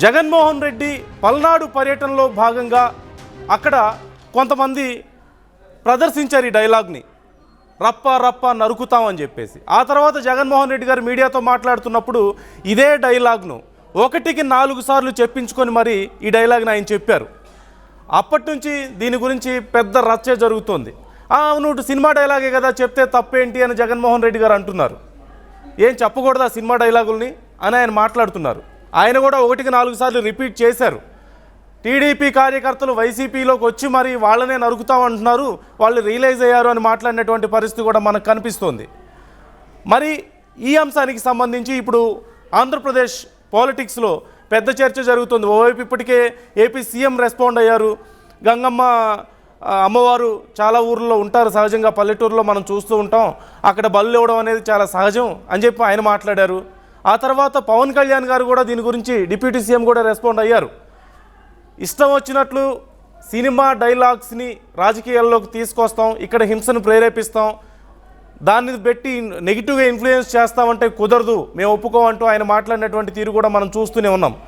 జగన్మోహన్ రెడ్డి పల్నాడు పర్యటనలో భాగంగా అక్కడ కొంతమంది ప్రదర్శించారు ఈ డైలాగ్ని, రప్ప రప్ప నరుకుతామని చెప్పేసి. ఆ తర్వాత జగన్మోహన్ రెడ్డి గారు మీడియాతో మాట్లాడుతున్నప్పుడు ఇదే డైలాగ్ను 1కి 4 సార్లు చెప్పించుకొని మరి ఈ డైలాగ్ని ఆయన చెప్పారు. అప్పటి నుంచి దీని గురించి పెద్ద రచ్చ జరుగుతోంది. నువ్వు సినిమా డైలాగే కదా, చెప్తే తప్పేంటి అని జగన్మోహన్ రెడ్డి గారు అంటున్నారు. ఏం చెప్పకూడదా సినిమా డైలాగుల్ని అని ఆయన మాట్లాడుతున్నారు. ఆయన కూడా 1కి 4 సార్లు రిపీట్ చేశారు. టీడీపీ కార్యకర్తలు వైసీపీలోకి వచ్చి మరి వాళ్ళనే నరుకుతామంటున్నారు, వాళ్ళు రియలైజ్ అయ్యారు అని మాట్లాడినటువంటి పరిస్థితి కూడా మనకు కనిపిస్తోంది. మరి ఈ అంశానికి సంబంధించి ఇప్పుడు ఆంధ్రప్రదేశ్ పాలిటిక్స్లో పెద్ద చర్చ జరుగుతుంది. ఓవైపు ఇప్పటికే ఏపీ సీఎం రెస్పాండ్ అయ్యారు. గంగమ్మ అమ్మవారు చాలా ఊర్లో ఉంటారు, సహజంగా పల్లెటూరులో మనం చూస్తూ ఉంటాం, అక్కడ బళ్ళు ఇవ్వడం అనేది చాలా సహజం అని చెప్పి ఆయన మాట్లాడారు. ఆ తర్వాత పవన్ కళ్యాణ్ గారు కూడా దీని గురించి డిప్యూటీ సీఎం కూడా రెస్పాండ్ అయ్యారు. ఇష్టం వచ్చినట్లు సినిమా డైలాగ్స్ని రాజకీయాల్లోకి తీసుకొస్తాం, ఇక్కడ హింసను ప్రేరేపిస్తాం, దాన్ని పెట్టి నెగిటివ్గా ఇన్ఫ్లుయెన్స్ చేస్తామంటే కుదరదు, మేము ఒప్పుకోమంటూ ఆయన మాట్లాడినటువంటి తీరు కూడా మనం చూస్తూనే ఉన్నాం.